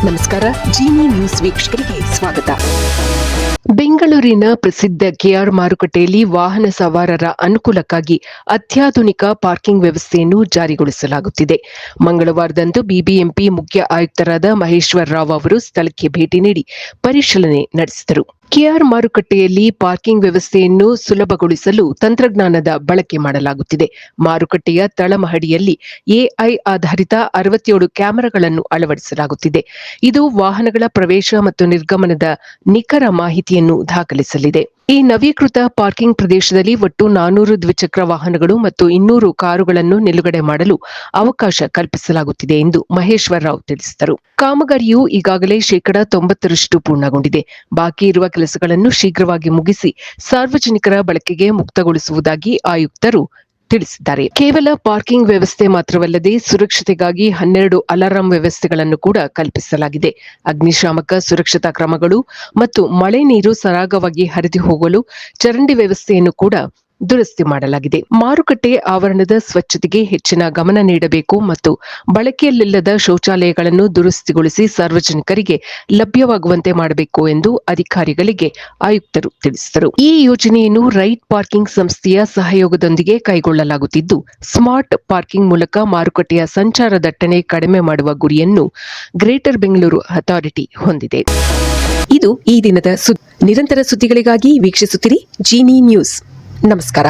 ನಮಸ್ಕಾರ. ಜಿನಿ ನ್ಯೂಸ್ ವೀಕ್ಷಕರಿಗೆ ಸ್ವಾಗತ. ಬೆಂಗಳೂರಿನ ಪ್ರಸಿದ್ಧ ಕೆಆರ್ ಮಾರುಕಟ್ಟೆಯಲ್ಲಿ ವಾಹನ ಸವಾರರ ಅನುಕೂಲಕ್ಕಾಗಿ ಅತ್ಯಾಧುನಿಕ ಪಾರ್ಕಿಂಗ್ ವ್ಯವಸ್ಥೆಯನ್ನು ಜಾರಿಗೊಳಿಸಲಾಗುತ್ತಿದೆ. ಮಂಗಳವಾರದಂದು ಬಿಬಿಎಂಪಿ ಮುಖ್ಯ ಆಯುಕ್ತರಾದ ಮಹೇಶ್ವರ ರಾವ್ ಅವರು ಸ್ಥಳಕ್ಕೆ ಭೇಟಿ ನೀಡಿ ಪರಿಶೀಲನೆ ನಡೆಸಿದರು. ಕೆಆರ್ ಮಾರುಕಟ್ಟೆಯಲ್ಲಿ ಪಾರ್ಕಿಂಗ್ ವ್ಯವಸ್ಥೆಯನ್ನು ಸುಲಭಗೊಳಿಸಲು ತಂತ್ರಜ್ಞಾನದ ಬಳಕೆ ಮಾಡಲಾಗುತ್ತಿದೆ. ಮಾರುಕಟ್ಟೆಯ ತಳಮಹಡಿಯಲ್ಲಿ ಎಐ ಆಧಾರಿತ 67 ಕ್ಯಾಮೆರಾಗಳನ್ನು ಅಳವಡಿಸಲಾಗುತ್ತಿದೆ. ಇದು ವಾಹನಗಳ ಪ್ರವೇಶ ಮತ್ತು ನಿರ್ಗಮನದ ನಿಖರ ಮಾಹಿತಿಯನ್ನು ದಾಖಲಿಸಲಿದೆ. ಈ ನವೀಕೃತ ಪಾರ್ಕಿಂಗ್ ಪ್ರದೇಶದಲ್ಲಿ ಒಟ್ಟು 400 ದ್ವಿಚಕ್ರ ವಾಹನಗಳು ಮತ್ತು 200 ಕಾರುಗಳನ್ನು ನಿಲುಗಡೆ ಮಾಡಲು ಅವಕಾಶ ಕಲ್ಪಿಸಲಾಗುತ್ತಿದೆ ಎಂದು ಮಹೇಶ್ವರ ರಾವ್ ತಿಳಿಸಿದರು. ಕಾಮಗಾರಿಯು ಈಗಾಗಲೇ 90% ಪೂರ್ಣಗೊಂಡಿದೆ. ಬಾಕಿ ಇರುವ ಕೆಲಸಗಳನ್ನು ಶೀಘ್ರವಾಗಿ ಮುಗಿಸಿ ಸಾರ್ವಜನಿಕರ ಬಳಕೆಗೆ ಮುಕ್ತಗೊಳಿಸುವುದಾಗಿ ಆಯುಕ್ತರು ತಿಳಿಸಿದ್ದಾರೆ. ಕೇವಲ ಪಾರ್ಕಿಂಗ್ ವ್ಯವಸ್ಥೆ ಮಾತ್ರವಲ್ಲದೆ ಸುರಕ್ಷತೆಗಾಗಿ 12 ಅಲಾರಾಂ ವ್ಯವಸ್ಥೆಗಳನ್ನು ಕೂಡ ಕಲ್ಪಿಸಲಾಗಿದೆ. ಅಗ್ನಿಶಾಮಕ ಸುರಕ್ಷತಾ ಕ್ರಮಗಳು ಮತ್ತು ಮಳೆ ನೀರು ಸರಾಗವಾಗಿ ಹರಿದು ಹೋಗಲು ಚರಂಡಿ ವ್ಯವಸ್ಥೆಯನ್ನು ಕೂಡ ದುರಸ್ತಿ ಮಾಡಲಾಗಿದೆ. ಮಾರುಕಟ್ಟೆ ಆವರಣದ ಸ್ವಚ್ಛತೆಗೆ ಹೆಚ್ಚಿನ ಗಮನ ನೀಡಬೇಕು ಮತ್ತು ಬಳಕೆಯಲ್ಲಿಲ್ಲದ ಶೌಚಾಲಯಗಳನ್ನು ದುರಸ್ತಿಗೊಳಿಸಿ ಸಾರ್ವಜನಿಕರಿಗೆ ಲಭ್ಯವಾಗುವಂತೆ ಮಾಡಬೇಕು ಎಂದು ಅಧಿಕಾರಿಗಳಿಗೆ ಆಯುಕ್ತರು ತಿಳಿಸಿದರು. ಈ ಯೋಜನೆಯನ್ನು ರೈಟ್ ಪಾರ್ಕಿಂಗ್ ಸಂಸ್ಥೆಯ ಸಹಯೋಗದೊಂದಿಗೆ ಕೈಗೊಳ್ಳಲಾಗುತ್ತಿದ್ದು, ಸ್ಮಾರ್ಟ್ ಪಾರ್ಕಿಂಗ್ ಮೂಲಕ ಮಾರುಕಟ್ಟೆಯ ಸಂಚಾರ ದಟ್ಟಣೆ ಕಡಿಮೆ ಮಾಡುವ ಗುರಿಯನ್ನು ಗ್ರೇಟರ್ ಬೆಂಗಳೂರು ಅಥಾರಿಟಿ ಹೊಂದಿದೆ. ಇದು ಈ ದಿನದ ನಿರಂತರ ಸುದ್ದಿಗಳಿಗಾಗಿ ವೀಕ್ಷಿಸುತ್ತಿರಿ ಜಿನಿ ನ್ಯೂಸ್. ನಮಸ್ಕಾರ.